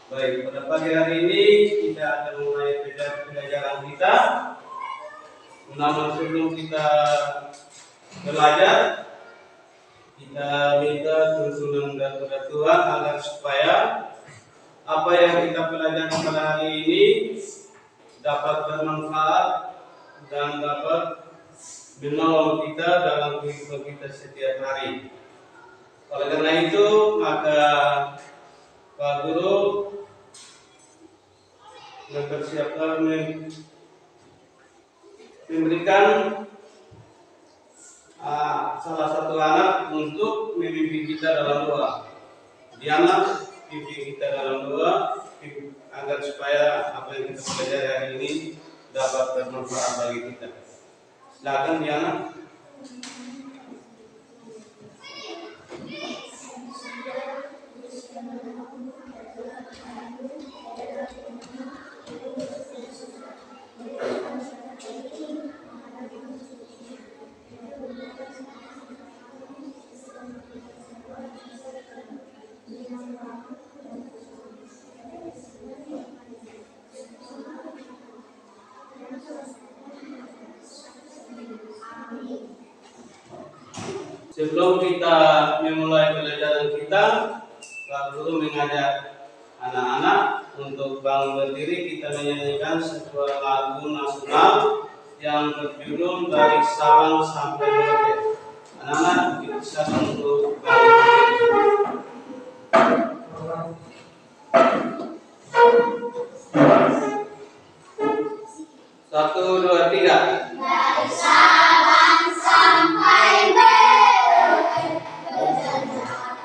Baik, pada pagi hari ini kita akan mulai pelajaran kita. Namun sebelum kita belajar, kita minta tuntunan kepada Tuhan agar supaya apa yang kita pelajari pada hari ini dapat bermanfaat dan dapat menolong kita dalam kehidupan kita setiap hari. Oleh karena itu, maka Pak Guru mempersiapkan memberikan salah satu anak untuk memimpin kita dalam doa. Diana pimpin kita dalam doa agar supaya apa yang kita pelajari hari ini dapat bermanfaat bagi kita. Silakan Diana. Sebelum kita memulai pelajaran kita, Pak Guru mengajak anak-anak untuk bangun berdiri. Kita menyanyikan sebuah lagu nasional yang berjudul Dari Sabang Sampai Merauke. Anak-anak dipersilakan untuk bangun berdiri. 1, 2, 3. Dari Sabang sampai Merauke,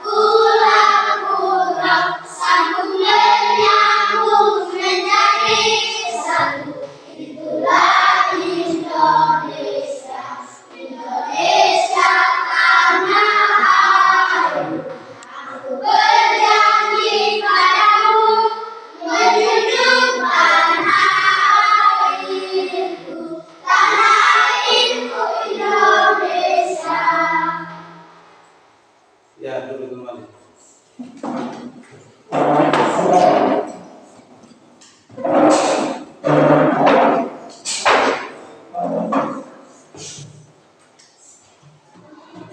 pulau-pulau sambung menyambung menjadi satu. Itulah Indonesia, Indonesia tanah airku. Aku berjanji padamu menunjukkan Indonesia. Ya, duduk kembali.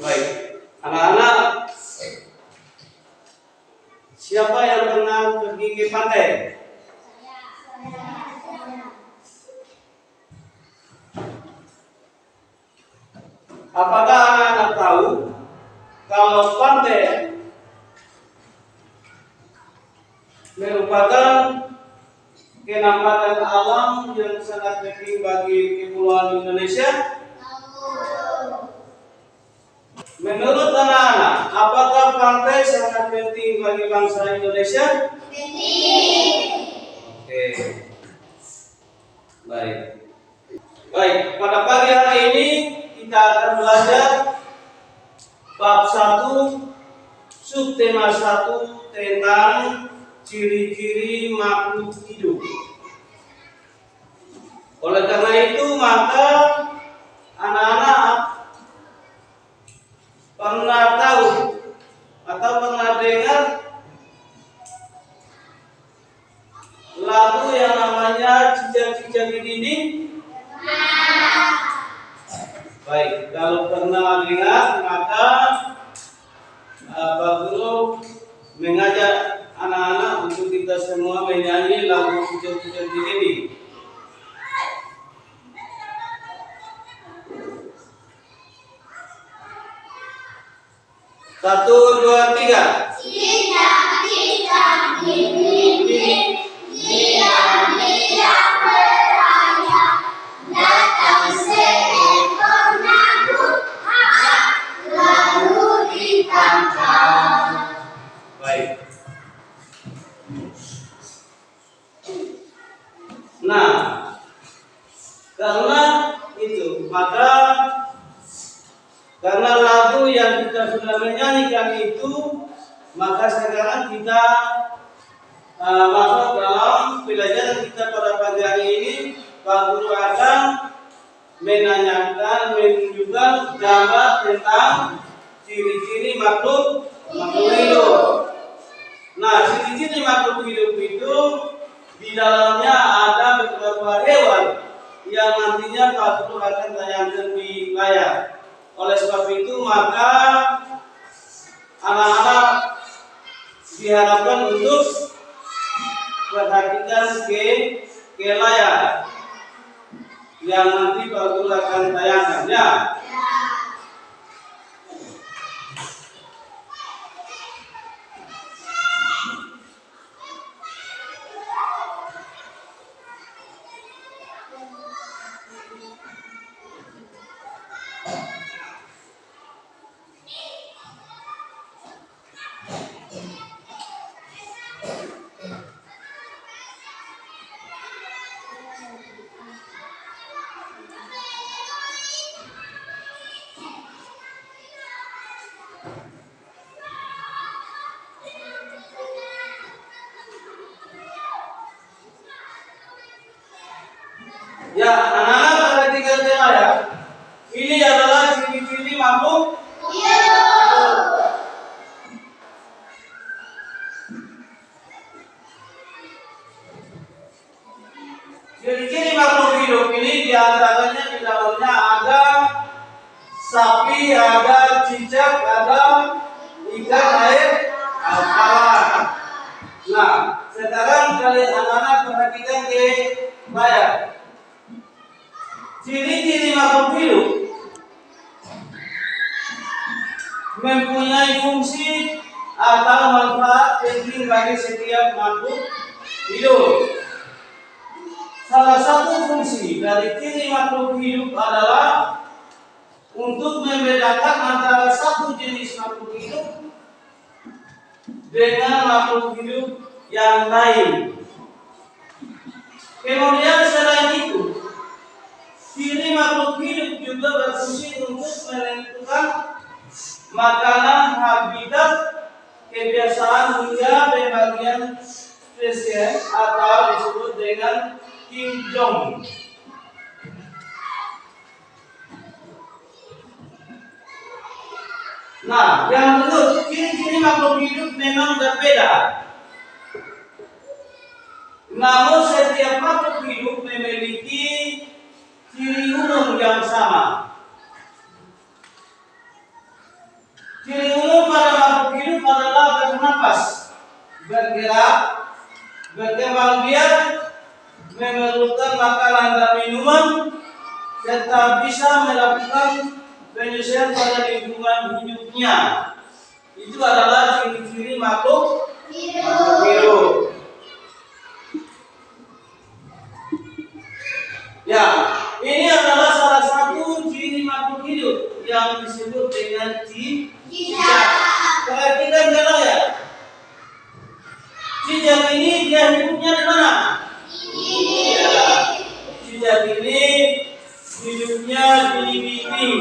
Baik, anak-anak, siapa yang pernah pergi ke pantai? Apakah anak-anak tahu kalau pantai merupakan kenampatan alam yang sangat penting bagi kepulauan Indonesia? Menurut anak-anak, apakah pantai sangat penting bagi bangsa Indonesia? Penting. Oke. Baik, pada pagi hari ini kita akan belajar bab 1, subtema 1 tentang ciri-ciri makhluk hidup. Oleh karena itu, maka anak-anak pernah tahu atau pernah dengar lagu yang namanya Cicak-cicak di dinding? Baik, kalau pernah dengar, maka Pak Guru mengajak anak-anak untuk kita semua menyanyi lagu pujian-pujian ini. 1, 2, 3. Tidak dimimpi, diam-diam beraya, datang seekor nyamuk, lalu ditangkap. Baik. Nah, karena itu, karena lagu yang kita sudah menyanyikan itu, maka sekarang kita masuk dalam pelajaran kita pada pagi hari ini. Pak Guru akan menunjukkan gambar tentang ciri-ciri makhluk hidup. Nah, ciri-ciri makhluk hidup itu di dalamnya ada beberapa hewan yang nantinya Pak Guru akan tayangkan di layar. Oleh sebab itu maka anak-anak diharapkan untuk perhatikan ke layar yang nanti Pak Guru akan tayangkan ya. Ya, anak-anak perhatikan ya. Ini adalah ciri-ciri makhluk hidup. Ciri-ciri makhluk hidup ini diantaranya di dalamnya ada sapi, ada cicak, ada ikan air tawar. Nah, sekarang kalian anak-anak perhatikan ke layar. Ciri-ciri makhluk hidup mempunyai fungsi atau manfaat penting bagi setiap makhluk hidup. Salah satu fungsi dari ciri makhluk hidup adalah untuk membedakan antara satu jenis makhluk hidup dengan makhluk hidup yang lain. Kemudian selain itu, ciri makhluk hidup juga berfungsi untuk menentukan makanan, habitat, kebiasaan hingga pembagian spesies atau disebut dengan kingdom. Nah, yang menurut ciri-ciri makhluk hidup memang berbeda. Namun setiap makhluk hidup memiliki ciri umum yang sama. Ciri umum pada makhluk hidup adalah bernapas, bergerak, berkembang biak, memerlukan makanan dan minuman, serta bisa melakukan penyesuaian pada lingkungan hidupnya. Itu adalah ciri-ciri makhluk hidup. Ya, ini adalah salah satu ciri makhluk hidup yang disebut dengan cicak. Perhatikan kalau ya. Cicak ini dia hidupnya di mana? Ya, cicak ini hidupnya di dinding.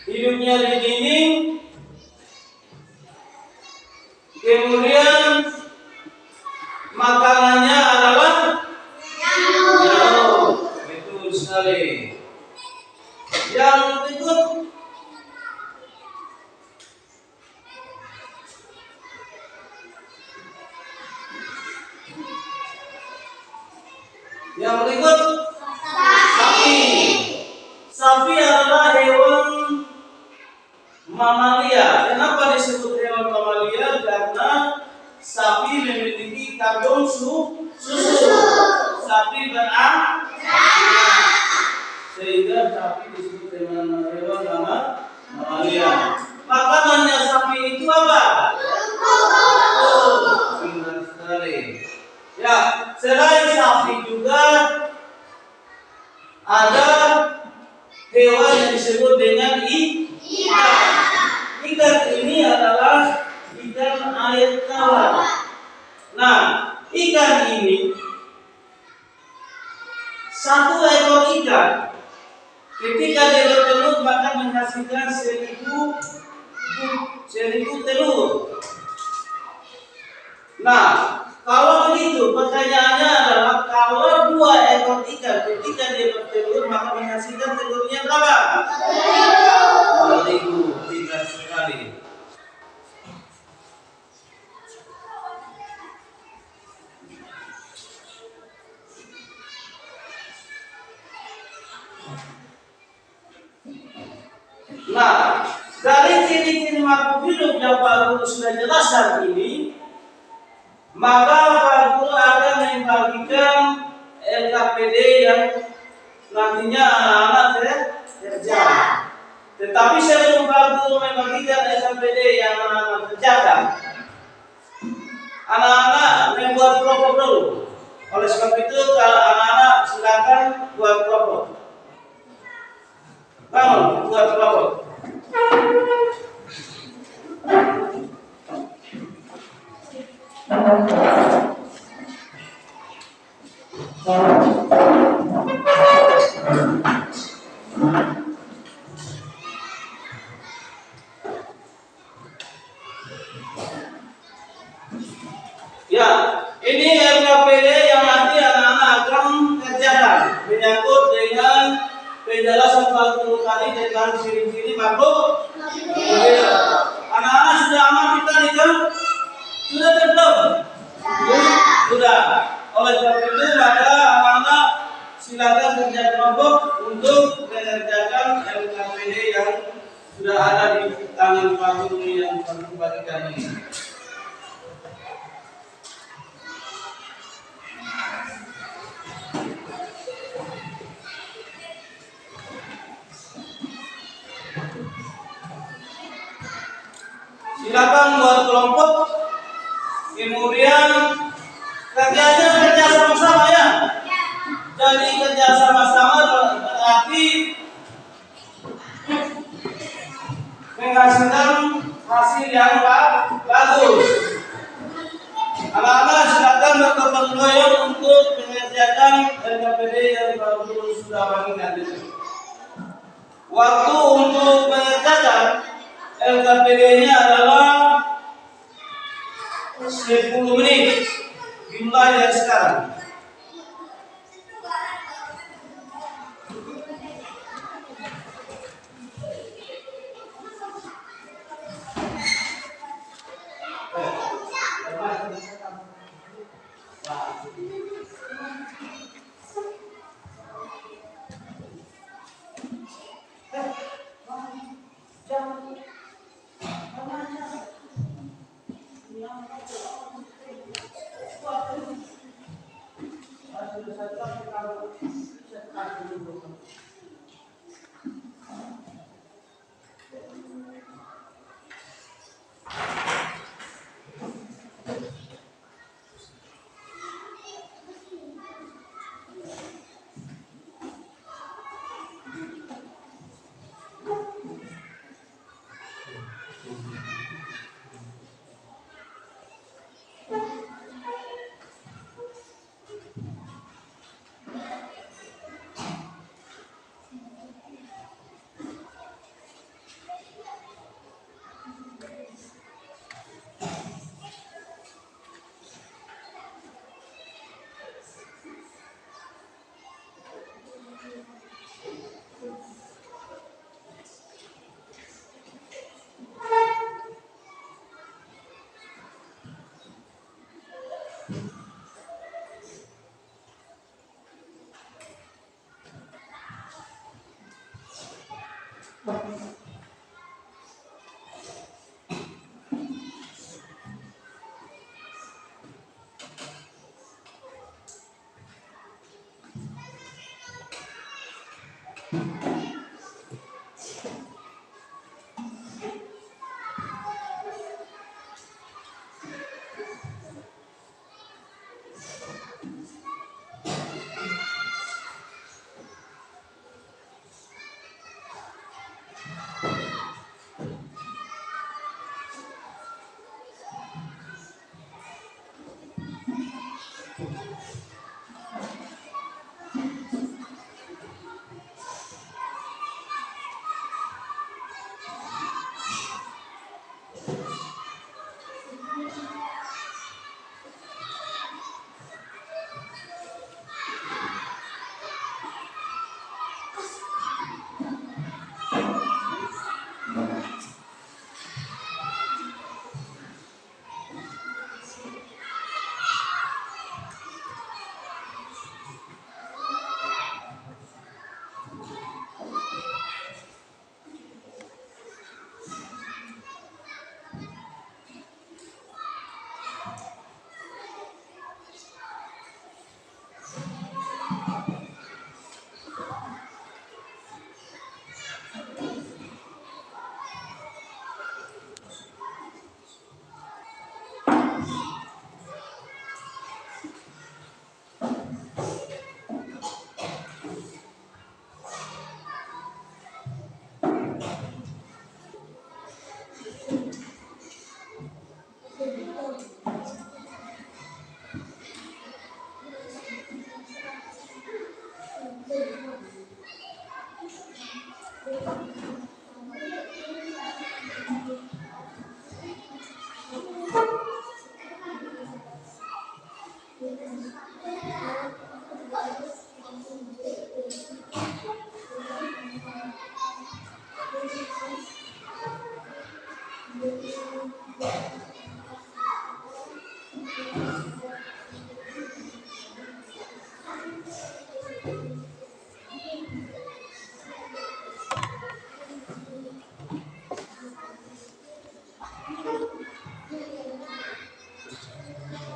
Hidupnya di dinding. Kemudian makanannya adalah nyamuk. Betul sekali. Yang berikut sapi. Sapi adalah hewan mamalia. Kenapa disebut hewan mamalia? Karena sapi memiliki kantong susu. Sapi beranak, sehingga sapi disebut dengan hewan mamalia. Makanannya sapi itu apa? Benar sekali. Ya, selain sapi juga ada hewan yang disebut dengan ikan. Ikan ini adalah ikan air tawar. Nah, ikan ini satu ekor ikan ketika dia bertelur maka menghasilkan 1000 telur. Nah, kalau begitu pertanyaannya adalah kalau 2 ekor ikan ketika dia bertelur maka menghasilkan telurnya berapa? 2000. Tidak sekali. Nah, dari ciri-ciri makhluk hidup yang Pak Guru sudah jelaskan ini, maka Pak Guru akan membagikan LKPD yang nantinya anak-anak kerja. Tetapi sebelum Pak Guru membagikan LKPD yang anak-anak kerjakan, anak-anak membuat kelompok dulu. Oleh sebab itu, kalau anak-anak silakan buat kelompok. Bangun, buat kelompok. Ya, ini LKPD yang nanti anak-anak akan kerjakan menyangkut dengan penjelasan Pak Guru tadi tentang ciri-ciri makhluk hidup. Anak-anak sudah amati tadi kan? Sudah belum? Sudah. Oleh sebab itu maka anak-anak silakan kerja kelompok untuk mengerjakan LKPD yang sudah ada di tangan Pak Guru yang Pak Guru bagikan ini. Silakan buat kelompok, kemudian kerjanya kerja sama-sama ya. Jadi kerja sama-sama berarti menghasilkan hasil yang bagus. Anak-anak silakan bergotong royong untuk mengerjakan LKPD yang Pak Guru sudah bagikan itu. Waktu untuk mengerjakan LKPD-nya adalah 10 menit. Dimulai dari sekarang.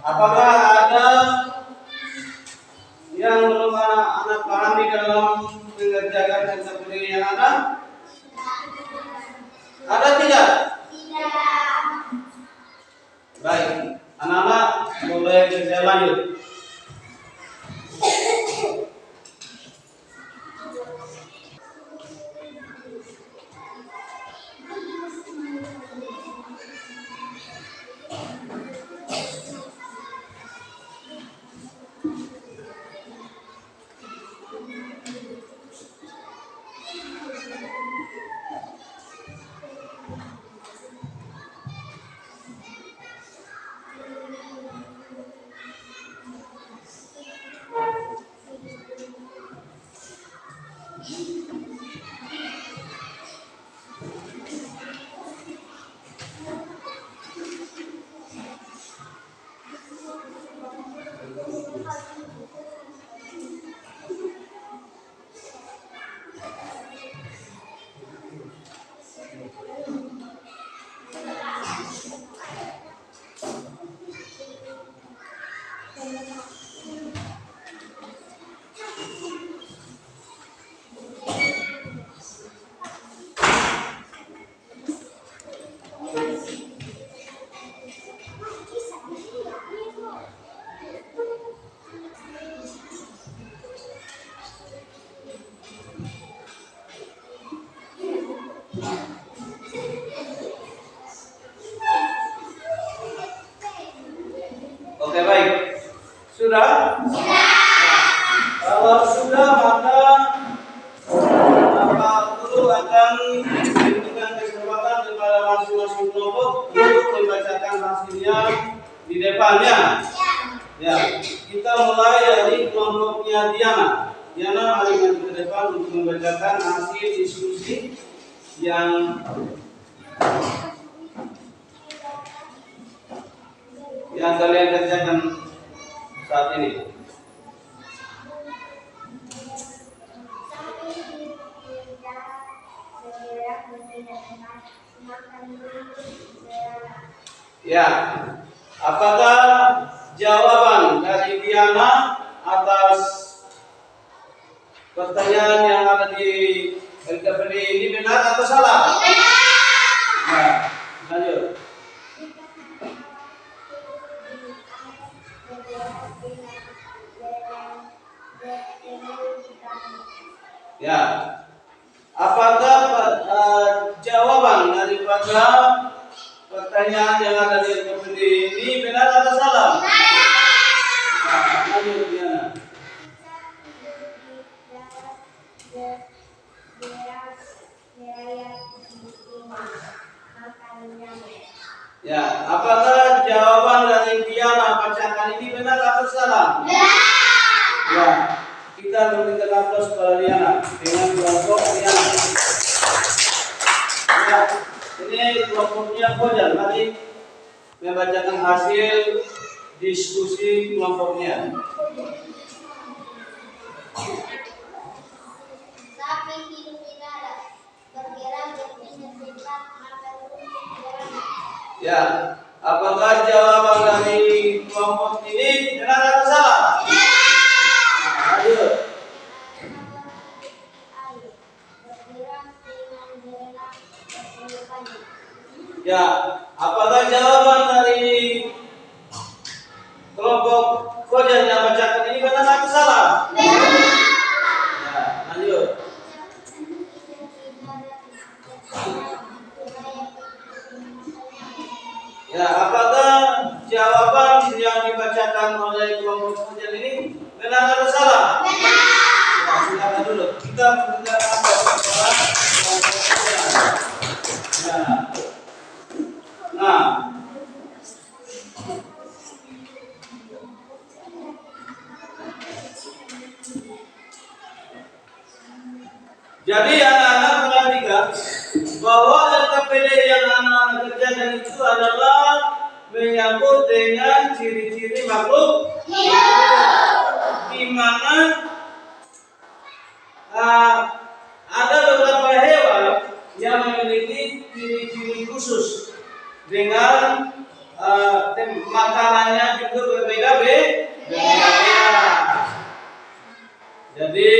Apakah ada yang belum anak pahami dalam mengerjakan seperti yang ada? Ada tidak? Tidak. Baik, anak-anak mulai kerja lanjut. Oke, baik. Sudah? Kalau sudah, maka Bapak Guru akan memberikan kesempatan kepada masing-masing kelompok untuk membacakan hasilnya di depannya. Ya, kita mulai dari kelompoknya Diana. Diana, mari maju ke depan untuk membacakan hasil diskusi yang kalian kerjakan saat ini. Ya, apakah jawaban dari Diana atas pertanyaan yang ada di LKPD ini benar atau salah? Ya, lanjut. Ya, Apakah jawaban daripada pertanyaan yang ada di RKPD ini benar atau salah? Nah, lanjut Diana. Ya, apakah jawaban dari Diana bacakan ini benar atau salah? Ya, kita memberikan aplaus kepada Diana dengan kelompok Diana. Ya, ini kelompoknya Fajar tadi membacakan hasil diskusi kelompoknya. Sapi hidup di darat, bergerak berpindah cepat, maka turun bergerak. Ya, apakah jawaban dari kelompok ini benar atau salah? Nah, ayo. Ya, apakah jawaban dari kelompok Fajar yang bacakan ini benar atau salah? Ya, lanjut. Ya, apakah jawaban yang dibacakan oleh kelompok Fajar ini benar atau salah? Ya, silakan dulu. Kita berikan aplaus kepada kelompok Fajar. Ya. Nah, jadi anak-anak perhatikan bahwa LKPD yang anak-anak kerjakan itu adalah menyangkut dengan ciri-ciri makhluk hidup, di mana ada beberapa hewan yang memiliki ciri-ciri khusus dengan makanannya juga berbeda-beda. Jadi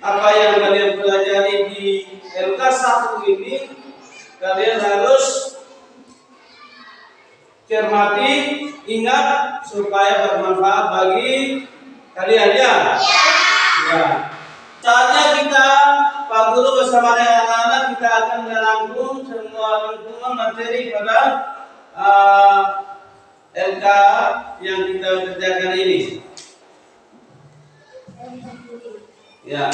apa yang kalian pelajari di LK1 ini kalian harus cermati, ingat supaya bermanfaat bagi kalian ya. Ya. Saatnya kita Pak Guru bersama dengan anak-anak kita akan merangkum semua lingkungan materi pada LK yang kita kerjakan ini. Ya.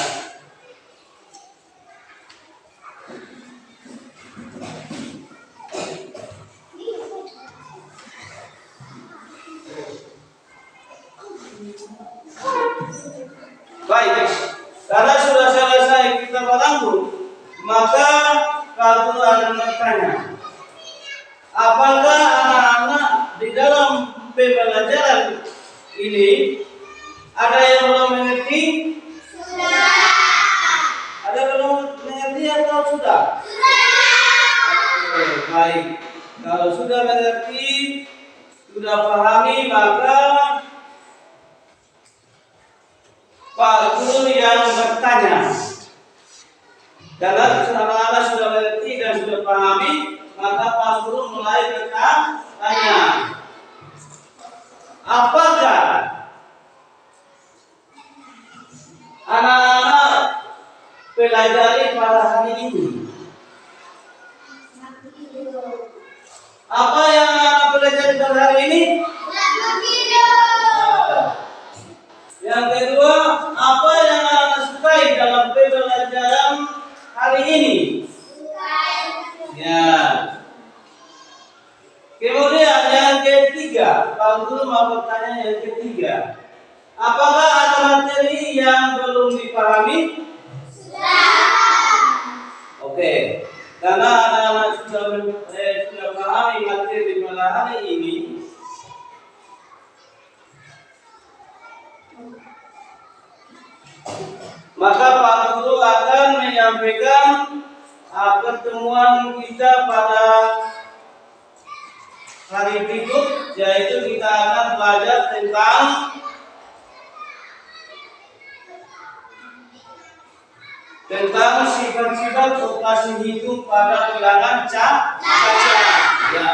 Baik, karena sudah selesai kita merangkum, maka Pak Guru akan bertanya, apakah anak-anak di dalam pembelajaran ini ada yang belum mengerti? Ada belum mengerti atau sudah? Oke, baik. Kalau sudah mengerti, sudah pahami, maka Pak Guru yang bertanya. Karena anak-anak sudah mengerti dan sudah pahami, maka Pak Guru mulai bertanya. Apakah anak-anak pelajari pada hari ini? Apa yang anak pelajari pada hari ini? Yang kedua, apa yang anak sukai dalam pembelajaran hari ini? Ya. Kemudian yang ketiga, Pak Guru mau bertanya yang ketiga. Apakah ada materi yang belum dipahami? Oke. Karena anak-anak sudah pahami materi pada hari ini, maka Pak Guru akan menyampaikan pertemuan kita pada hari berikut, yaitu kita akan belajar tentang sifat-sifat operasi hidup pada bilangan caca. Ya.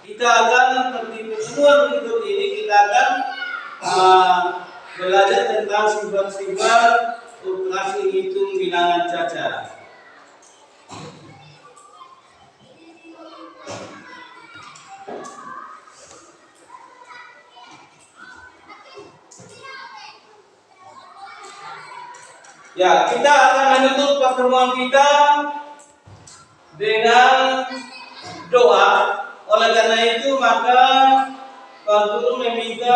Kita akan di pertemuan berikut ini kita akan belajar tentang sifat-sifat operasi Ya, kita akan menutup pertemuan kita dengan doa. Oleh karena itu maka Pak Guru meminta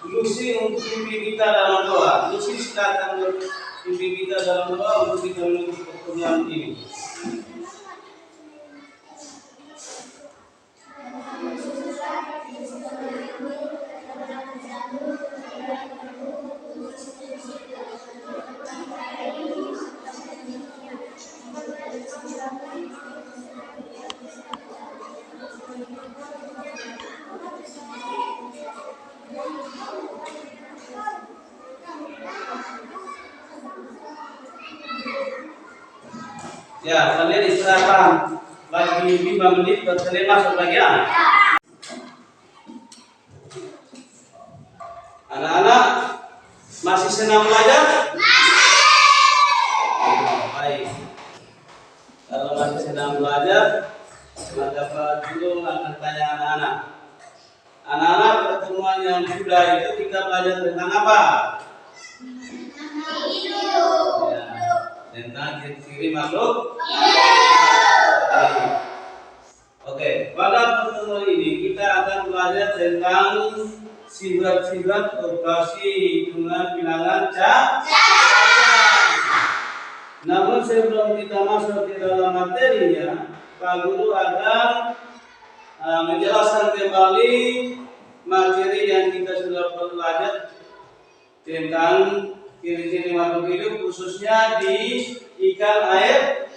Lucy untuk pimpin kita dalam doa. Lucy silakan pimpin kita dalam doa untuk kita menutup pertemuan ini. Ya, kalian istirahat lagi 5 menit buat kalian masuk lagi ya. Anak-anak masih senang belajar? Baik. Kalau masih senang belajar, maka Pak Guru akan tanya anak-anak. Anak-anak, pertemuan yang sudah itu kita belajar tentang apa? Ya, tentang ciri-ciri makhluk. Oke, pada pertemuan ini kita akan belajar tentang sifat-sifat operasi hitungan bilangan caca. Namun sebelum kita masuk ke dalam materinya, Pak Guru akan menjelaskan kembali materi yang kita sudah belajar tentang ciri-ciri makhluk hidup khususnya di ikan air.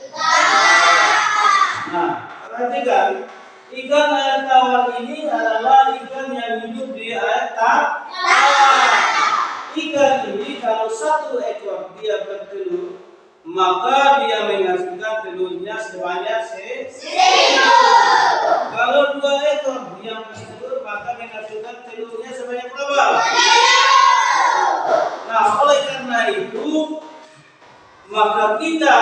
Nah, perhatikan, ikan air tawar ini adalah ikan yang hidup di air tawar. Ikan ini kalau satu ekor dia bertelur, maka dia menghasilkan telurnya sebanyak 1000. Kalau 2 ekor yang bertelur, maka menghasilkan telurnya sebanyak berapa? Nah, oleh karena itu, maka kita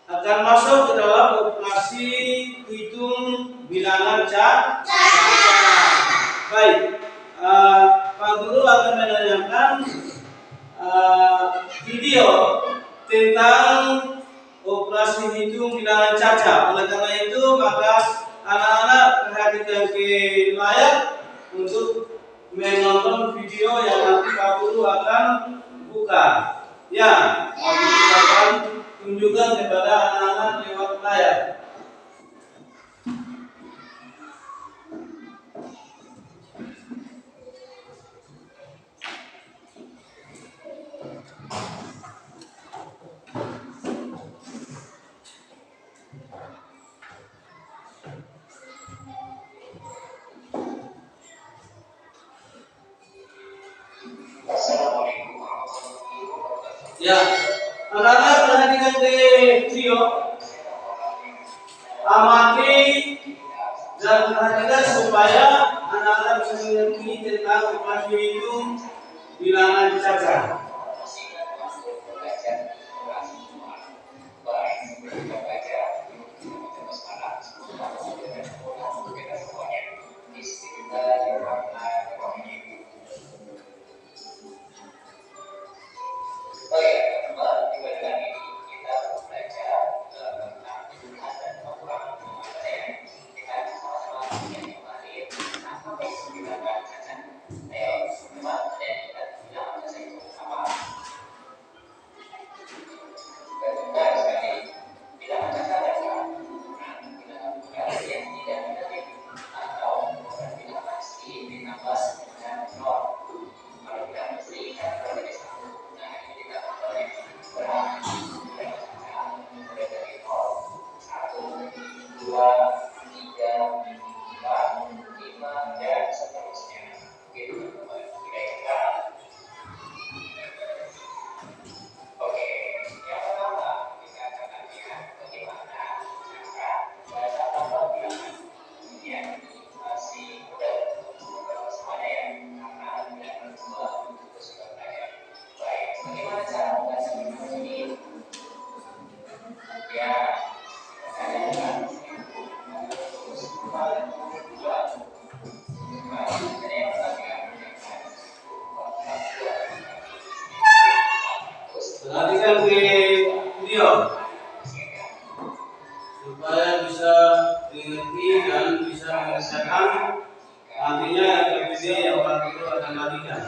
akan masuk ke dalam operasi hitung bilangan caca. Baik, Pak Guru akan menanyakan video tentang operasi hitung bilangan caca. Oleh karena itu maka anak-anak perhatikan ke layar untuk menonton video yang nanti Pak Guru akan buka. Ya, Pak Guru akan tunjukkan kepada anak-anak lewat layar. Ya, anak-anak perhatikan ke video, amati dan perhatikan supaya anak-anak bisa mengerti tentang operasi hitung bilangan caca. kasihkan ke beliau supaya bisa mengerti dan bisa mengerjakan nantinya KPD yang Pak Guru akan bagikan.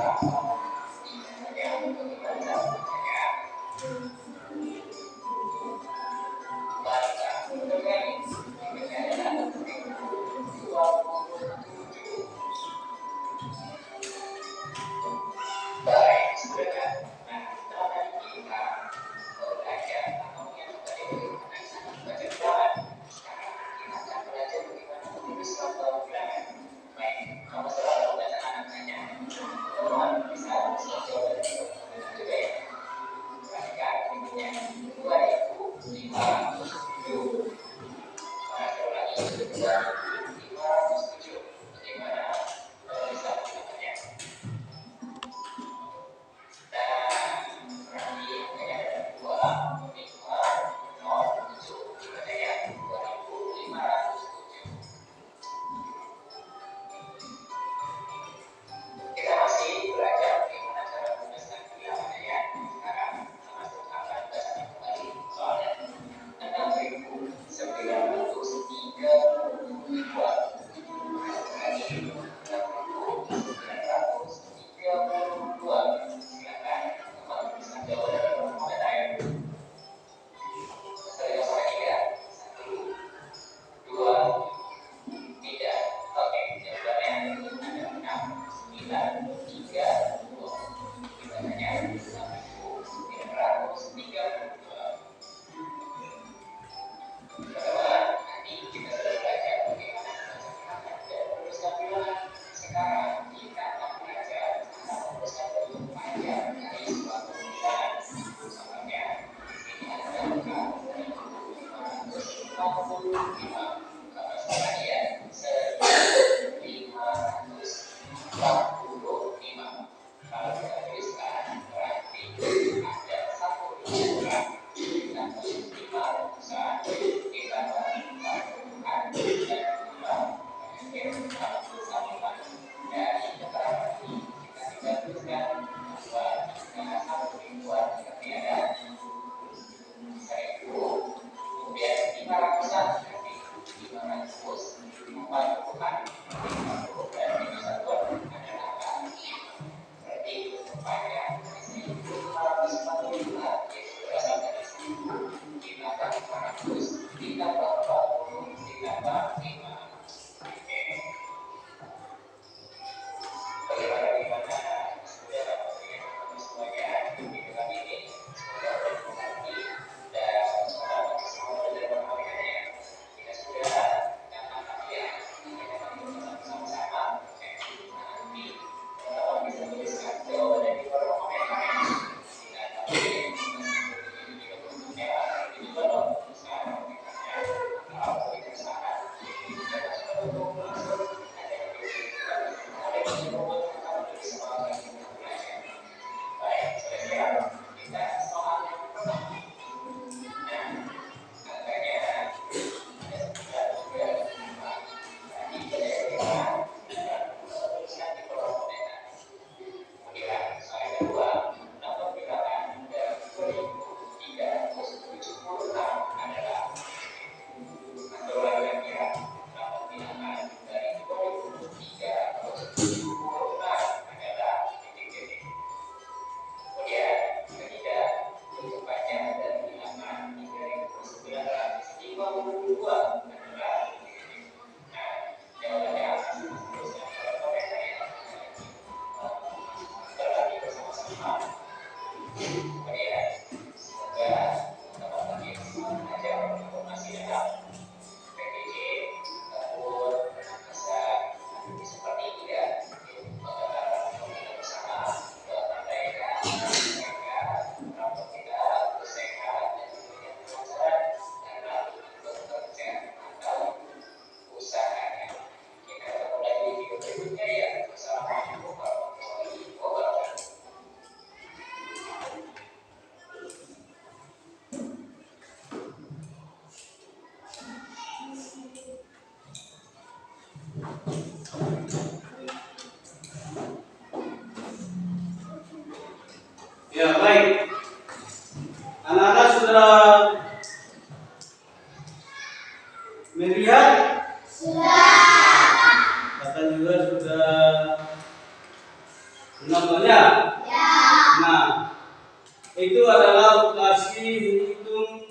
adalah operasi hitung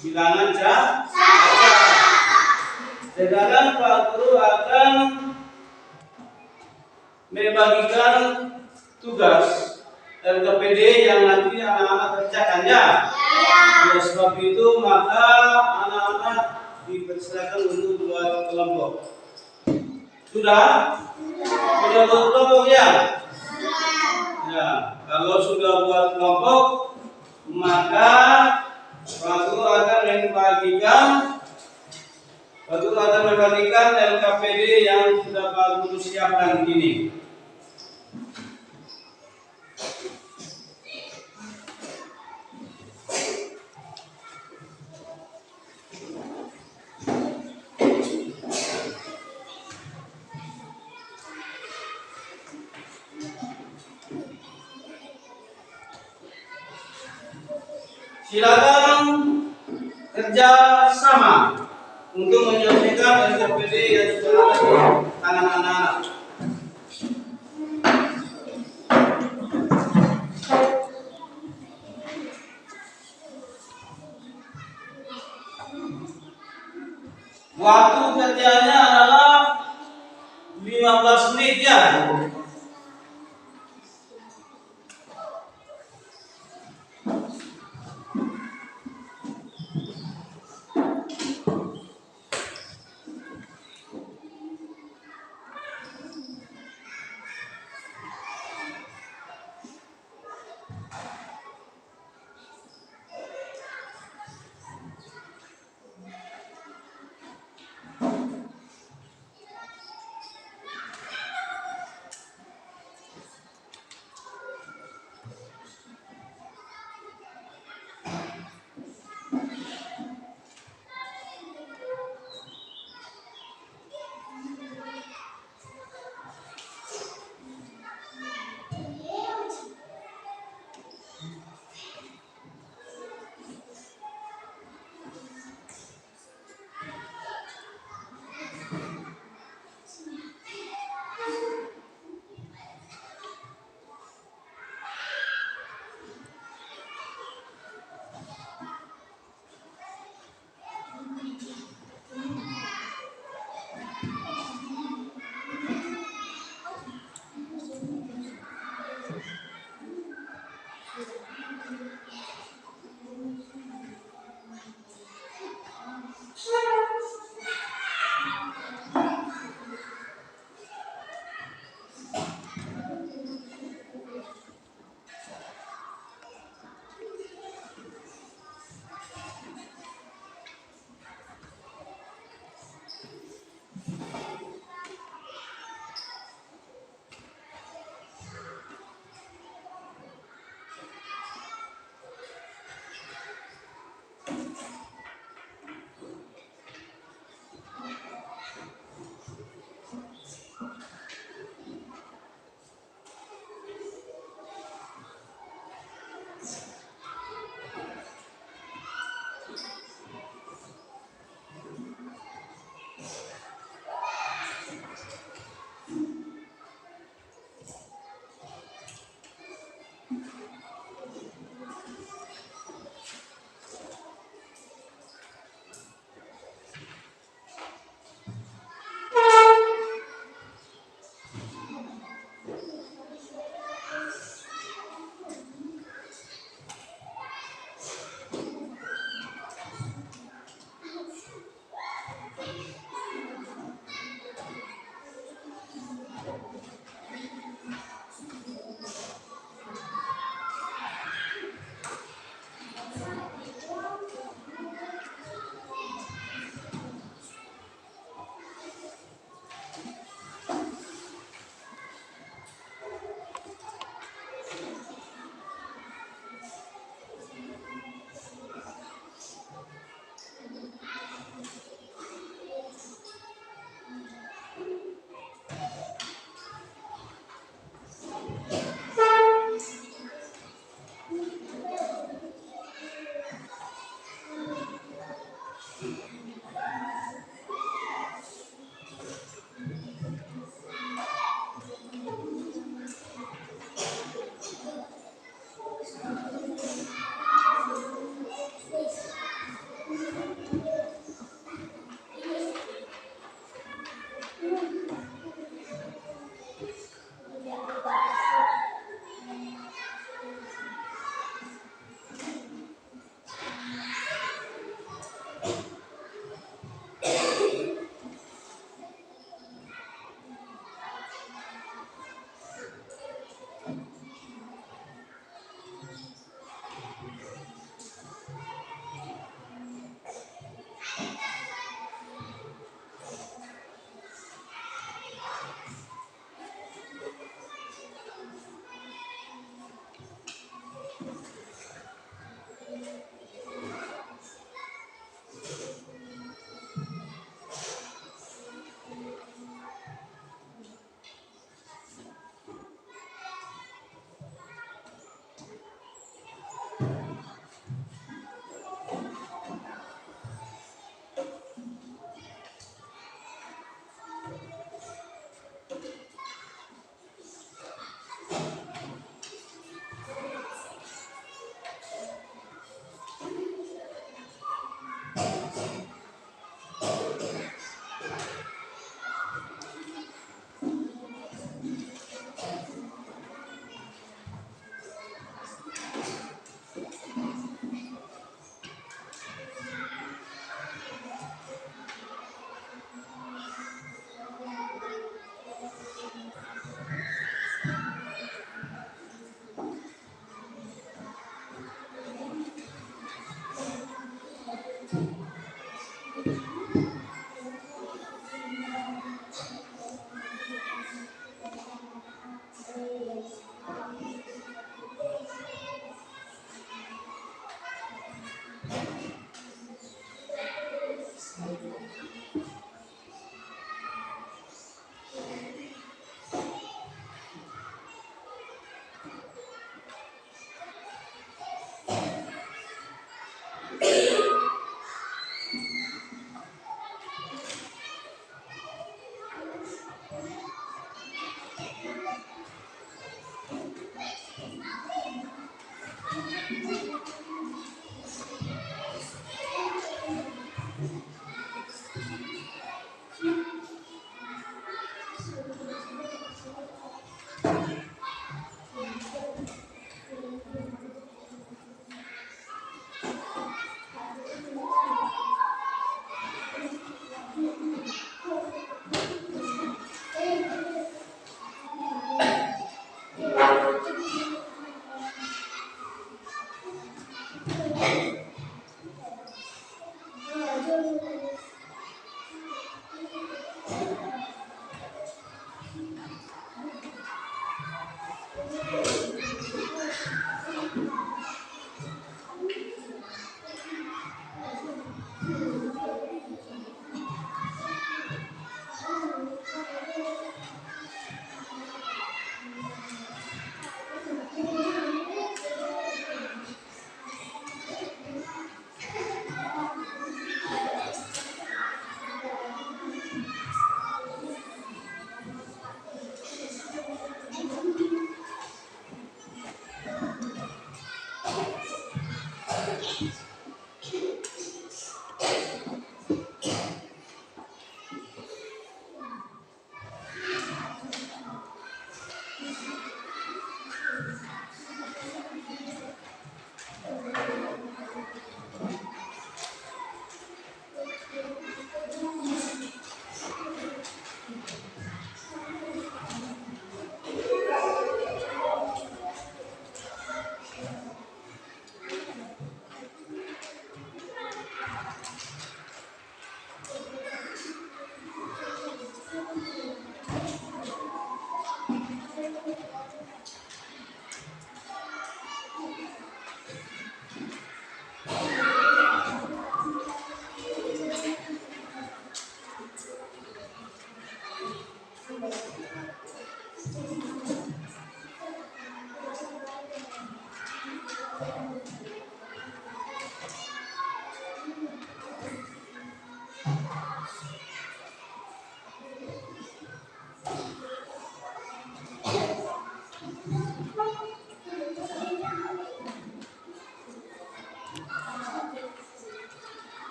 bilangan caca. Sedangkan Pak Guru akan membagikan tugas LKPD yang nanti anak-anak kerjakan ya. Oleh sebab itu maka anak-anak dipersilakan untuk buat kelompok. Sudah? Sudah buat kelompok ya? Ya, kalau sudah buat kelompok maka Pak Guru akan membagikan LKPD yang sudah Pak Guru siapkan ini. Silakan kerja sama untuk menyelesaikan LKPD yang sudah ada di tangan anak-anak. Waktu kerjanya adalah 15 menit ya.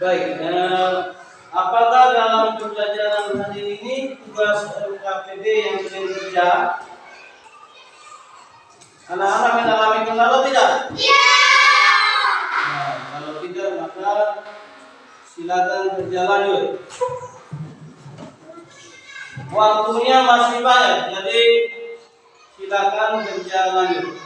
Baik, apakah dalam pembelajaran hari ini tugas LKPD yang sering kerja anak-anak mengalami kendala tidak? Iya. Nah, kalau tidak maka silakan kerja lanjut. Waktunya masih banyak, jadi silakan kerja lanjut.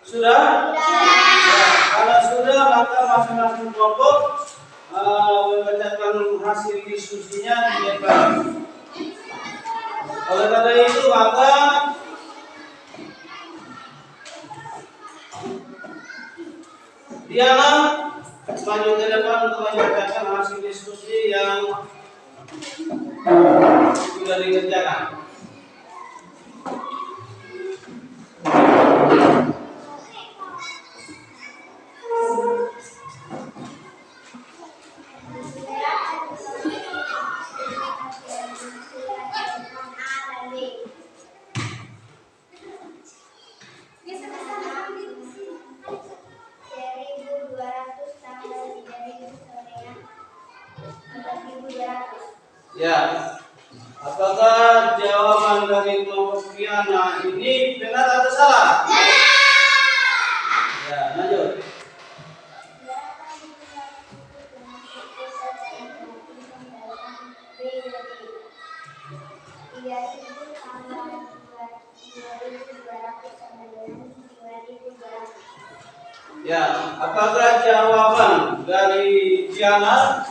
Sudah? Kalau sudah maka masing-masing kelompok membacakan hasil diskusinya di depan. Oleh karena itu maka dialah maju ke depan untuk membacakan hasil diskusi yang sudah dikerjakan. Ya, apakah jawaban dari kelompok Piana ini benar atau salah? Ya, lanjut. Ya, apakah jawaban dari Piana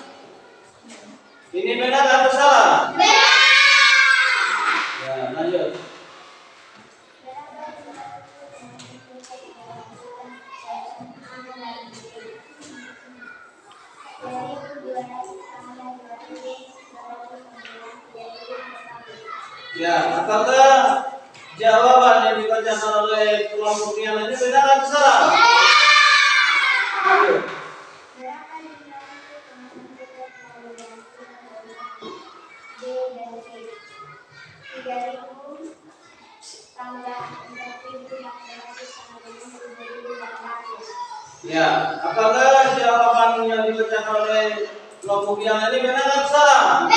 ini benar atau salah? Ya, lanjut. Ya, apakah jawaban yang dibacakan oleh kelompok yang ini benar atau salah? Lanjut. Ya, apakah jawaban yang dibacakan oleh kelompok yang ini benar atau salah?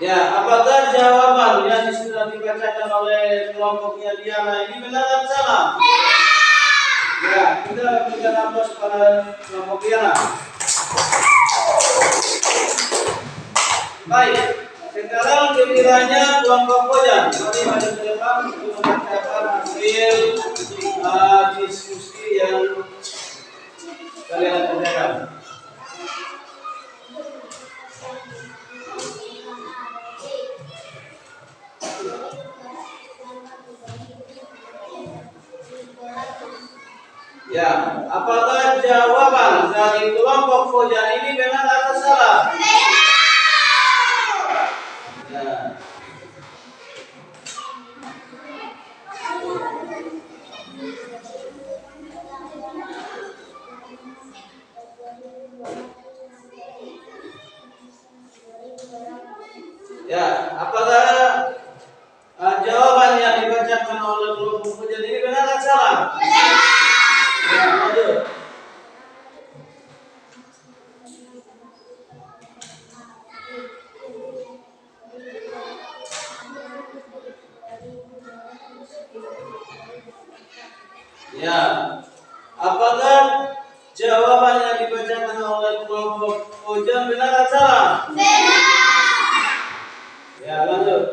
Ya, apakah jawaban yang sudah dibacakan oleh kelompoknya Diana ini benar atau salah? Ya, kita berikan aplaus pada kelompok Diana. Baik, sekarang gilirannya kelompok Kojan. Mari maju ke depan untuk membacakan hasil diskusi yang kalian kerjakan. Ya, apakah jawaban dari kelompok Kojan ini benar atau salah? Ya. Ya, apakah jawaban yang dibacakan oleh kelompok Kojan ini benar atau salah? Ya, lanjut. Ya, apakah jawaban yang dibacakan oleh kelompok Kojan benar atau salah? Benar. Ya, lanjut.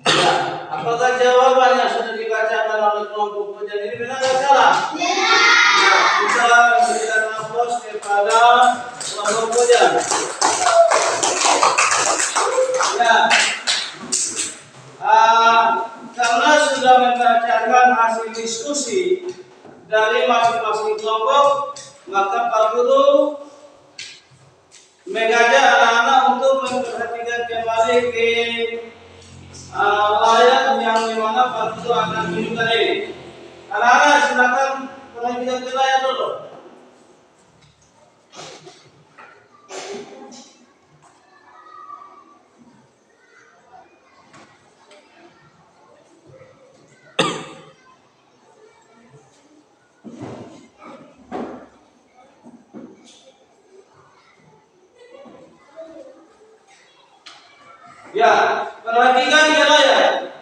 Ya, apakah jawaban yang sudah dibacakan oleh kelompok Kojan ini benar atau salah? Benar. Ya, kita berikan aplaus kepada kelompok Kojan. Ya, karena sudah membacakan hasil diskusi dari masing-masing kelompok, maka Pak Guru mengajak anak-anak untuk memperhatikan kembali ke layar yang dimana Pak Guru akan tunjukkan ini. Anak-anak silakan perhatikan ke layar dulu. Ya, perhatikan ke layar.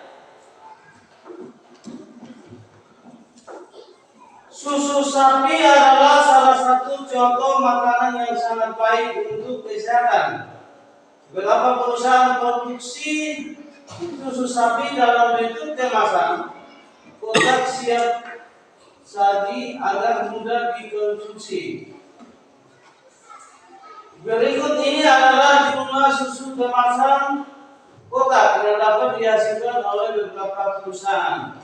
Susu sapi adalah salah satu contoh makanan yang sangat baik untuk kesehatan. Beberapa perusahaan produksi susu sapi dalam bentuk kemasan, kotak siap saji agar mudah dikonsumsi. Berikut ini adalah jumlah susu kemasan kotak yang dapat dihasilkan oleh beberapa perusahaan.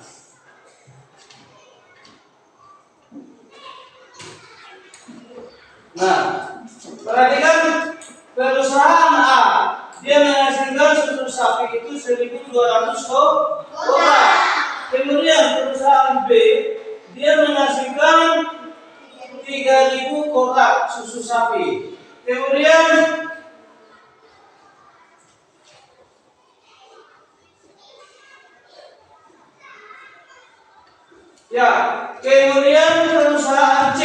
Nah, perhatikan perusahaan A, dia menghasilkan susu sapi itu 1.200 kotak. Kemudian perusahaan sapi. Kemudian perusahaan C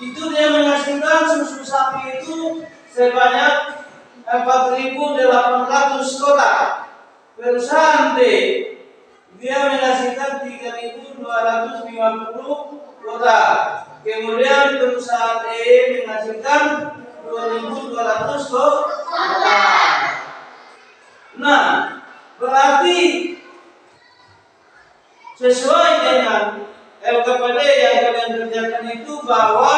itu dia menghasilkan susu sapi itu sebanyak 4.800 kotak. Perusahaan D dia menghasilkan 3.250 kotak. Kemudian perusahaan E menghasilkan 2.200 kotak. Nah, berarti sesuai dengan LKPD yang kalian kerjakan itu bahwa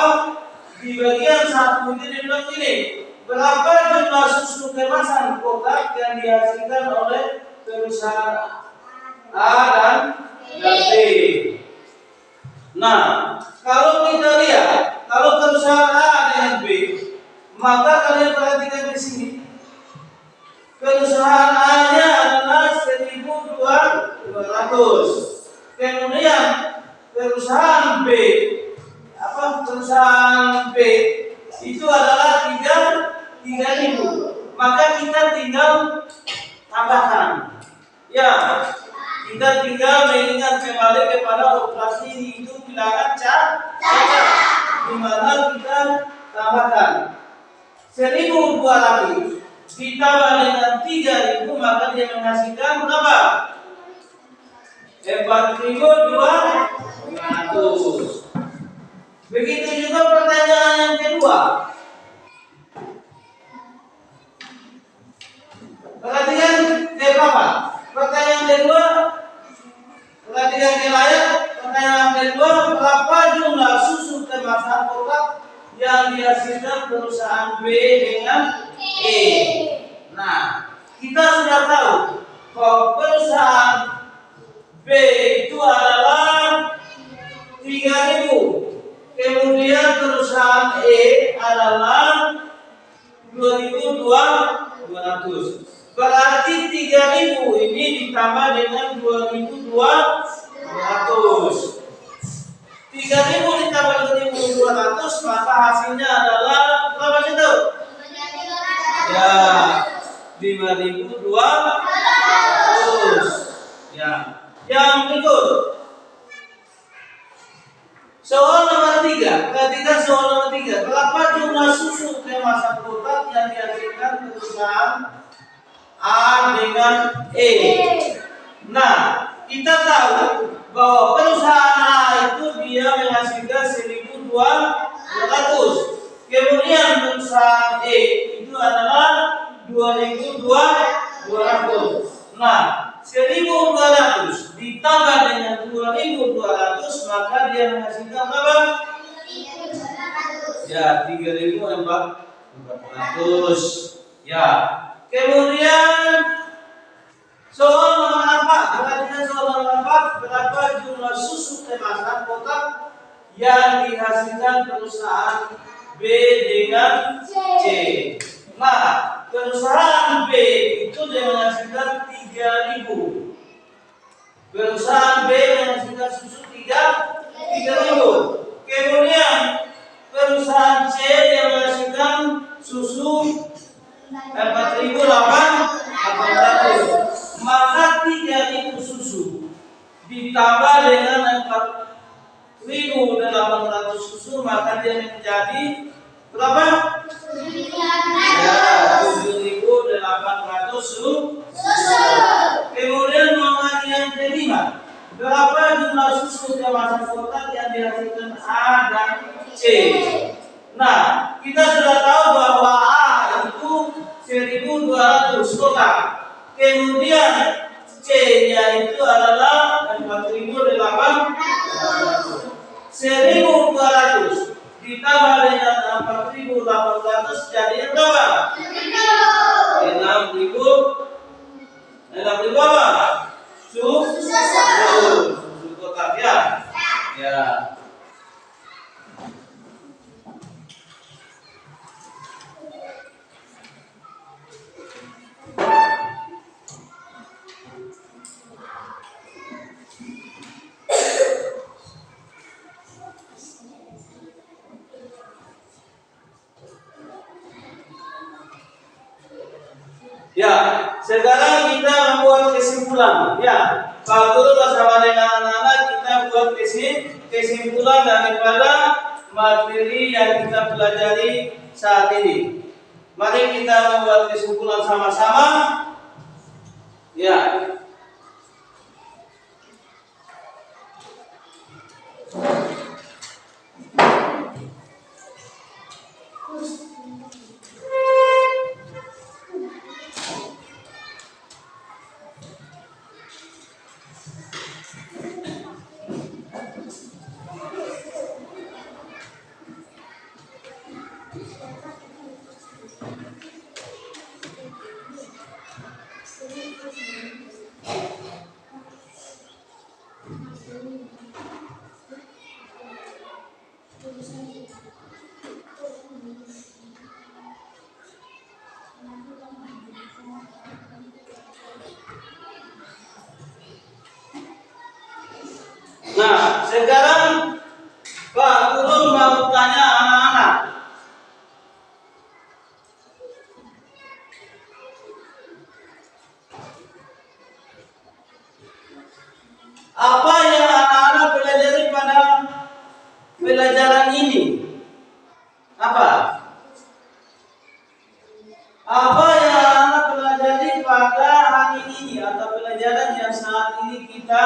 di bagian satu ini dibilang ini, berapa jumlah susu kemasan kotak yang dihasilkan oleh perusahaan A dan B. Nah, kalau kita lihat, kalau perusahaan A dengan B, maka kalian perhatikan di sini. Perusahaan A-nya adalah 1.200. Kemudian perusahaan B itu adalah 3.000. Maka kita tinggal tambahkan. Ya, kita tinggal mengingat kembali kepada operasi hitung bilangan cacat, di mana kita tambahkan 1.200 ditambah dengan 3.000, maka dia menghasilkan berapa? 4.200. Begitu juga pertanyaan yang kedua. Perhatikan berapa? Pertanyaan kedua. Perhatikan ke layar. Pertanyaan kedua, berapa jumlah susu kemasan kotak yang dihasilkan perusahaan B dengan E? Nah, kita sudah tahu bahwa perusahaan B itu adalah 3.000. Kemudian perusahaan E adalah 2.200. Berarti 3.000 ini ditambah dengan 2.200. 3.000 ditambah 2.200, maka hasilnya adalah berapa itu? Ya, 5.200. Ya. Yang berikut, soal nomor 3. Perhatikan soal nomor 3. Berapa jumlah susu kemasan kotak yang dihasilkan perusahaan A dengan E? Nah, kita tahu bahwa perusahaan A itu dia menghasilkan 1.200. Kemudian perusahaan E itu adalah 2.200. Nah, 1.200 ditambah dengan 2.200, maka dia menghasilkan berapa? Ya, 3.400. Ya. Kemudian soal nomor 4. Perhatikan soal nomor 4. Berapa jumlah susu kemasan kotak yang dihasilkan perusahaan B dengan C? Nah, perusahaan B itu dia menghasilkan 3.000. Perusahaan B menghasilkan susu 3.000. Kemudian perusahaan C dia menghasilkan susu 4.800. Maka 3.000 susu ditambah dengan 4.800 susu, maka dia menjadi berapa? Ya, 7.800 susu. Kemudian nomor yang kelima, berapa jumlah susu kemasan kotak yang dihasilkan A dan C? Nah, kita sudah tahu bahwa A itu 1.200 kotak. Kemudian C-nya itu adalah 4.800. 1.200 ditambah dengan 4.800 jadi berapa? 6.000 apa? Susu kotak ya. Ya. Sekarang kita membuat kesimpulan, ya. Pak Guru bersama dengan anak-anak kita buat kesimpulan daripada materi yang kita pelajari saat ini. Mari kita membuat kesimpulan sama-sama, ya. Nah, sekarang Pak Guru mau tanya anak-anak. Apa yang anak-anak pelajari pada pelajaran ini? Apa? Apa yang anak-anak pelajari pada hari ini atau pelajaran yang saat ini kita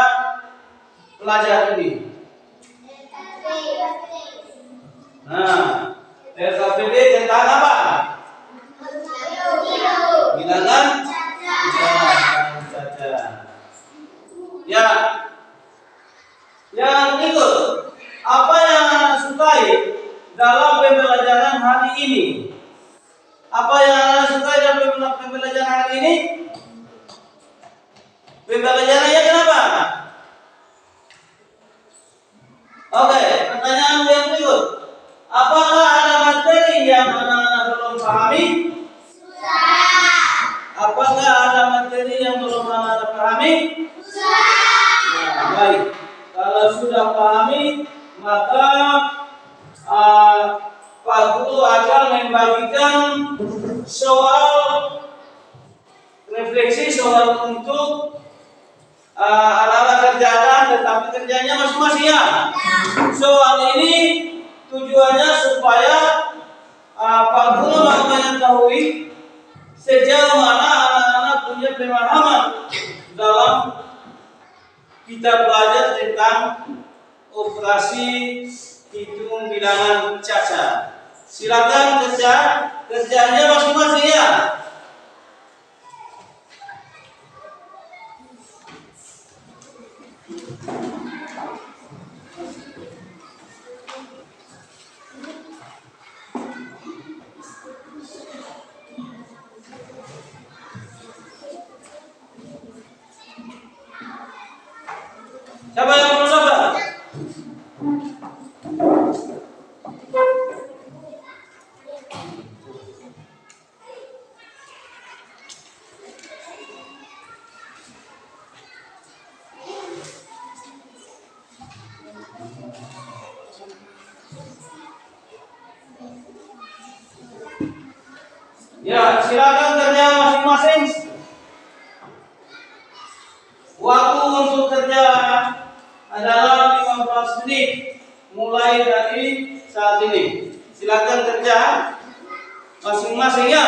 pelajari? Nah, LKPD tentang apa? Bilangan cacat. Ya. Yang berikut, apa yang Anda sukai dalam pembelajaran hari ini? Apa yang Anda sukai dalam pembelajaran hari ini? Pembelajarannya kenapa? Oke, pertanyaan yang berikut. Apakah ada materi yang anak-anak belum pahami? Apakah ada materi yang belum anak-anak pahami? Nah, baik. Kalau sudah pahami, maka Pak Guru akan membagikan soal refleksi, soal untuk anak-anak kerjakan, tetapi kerjanya masing-masing ya. Soal ini tujuannya supaya Pak Guru mau mengetahui sejauh mana anak-anak punya pemahaman dalam kita belajar tentang operasi hitung bilangan cacat. Silakan kerjanya masing-masing ya. Siapa yang belum sabar? Ya, silakan kerja masing-masing. Waktu untuk kerja adalah 15 menit mulai dari saat ini. Silakan kerja masing-masing ya.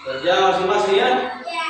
Kerja masing-masing ya. Ya.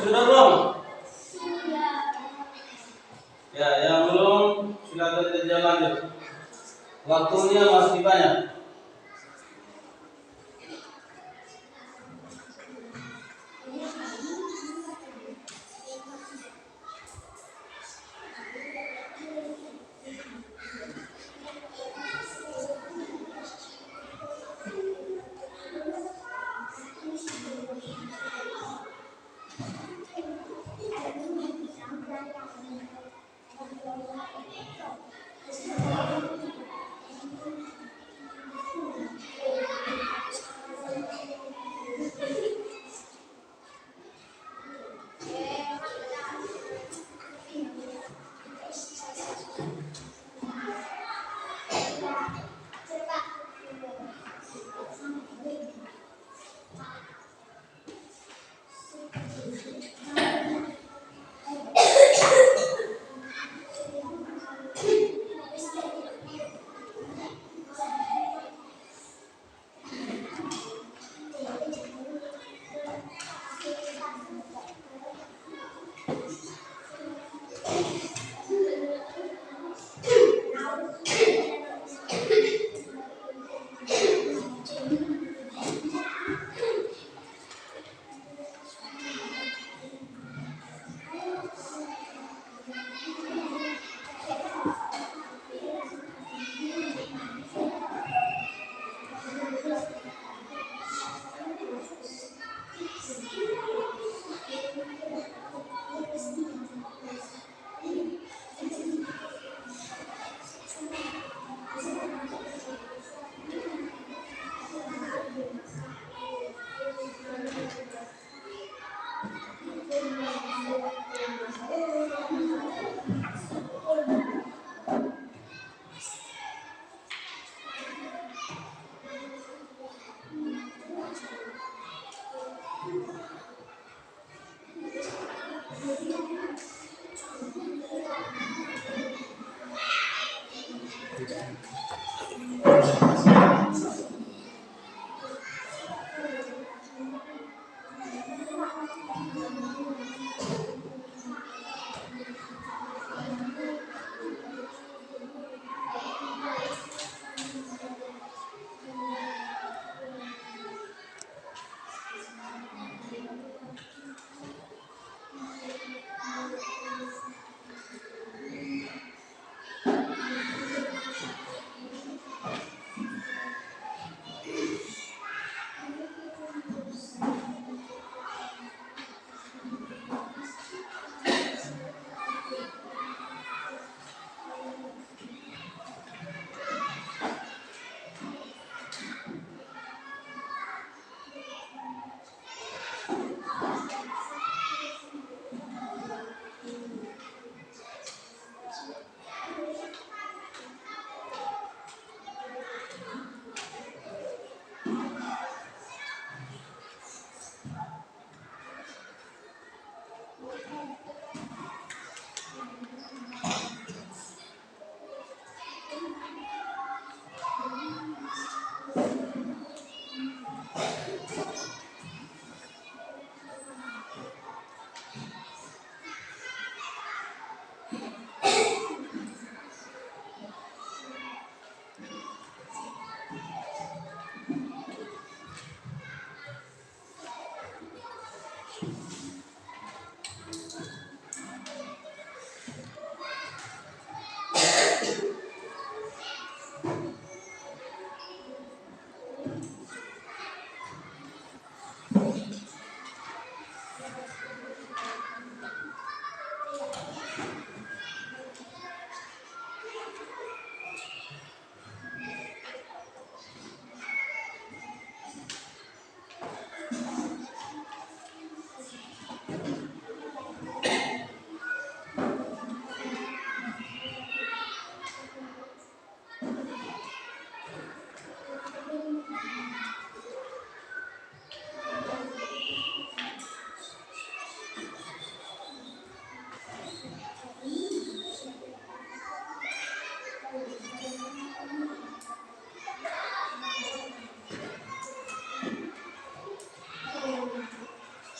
Sudah belum? Ya, yang belum silakan kerja lanjut. Waktunya masih banyak.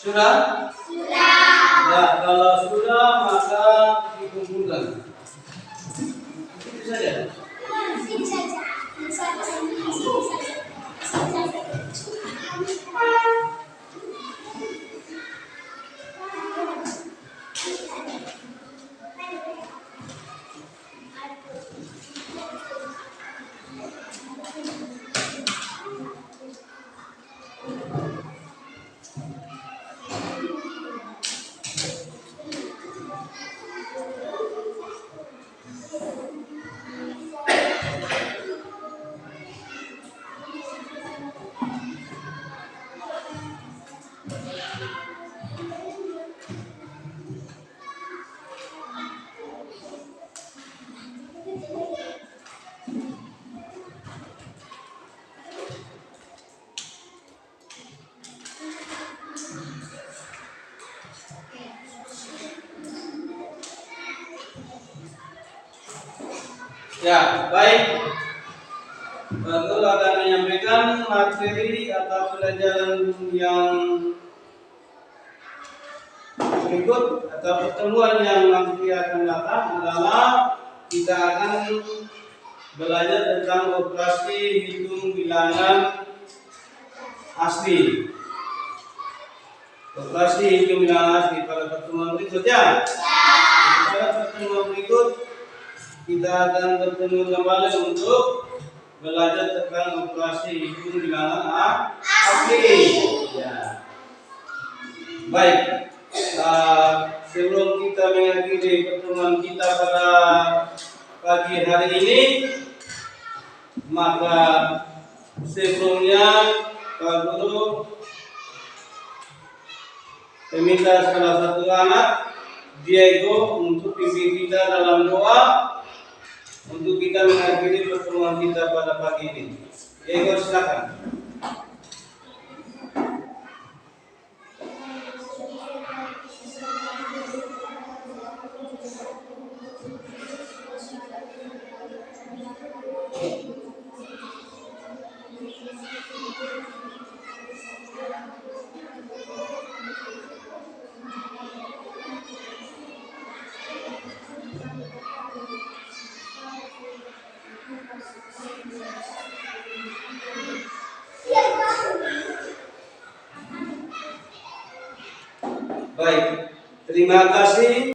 Sudah? Ya, kalau sudah maka dikumpulkan. Itu saja. Ya, baik. Baru akan menyampaikan materi atau pelajaran yang berikut atau pertemuan yang nanti akan datang adalah kita akan belajar tentang operasi hitung bilangan asli. Operasi hitung bilangan asli pada pertemuan berikutnya. Pada pertemuan berikut kita akan bertemu kembali untuk belajar tentang operasi hitung bilangan asli. Ya. Baik. Sebelum kita mengakhiri pertemuan kita pada pagi hari ini, maka sebelumnya Pak Guru meminta salah satu anak Diego untuk pimpin kita dalam doa untuk kita mengakhiri pertemuan kita pada pagi ini. Diego, silakan. Baik, terima kasih.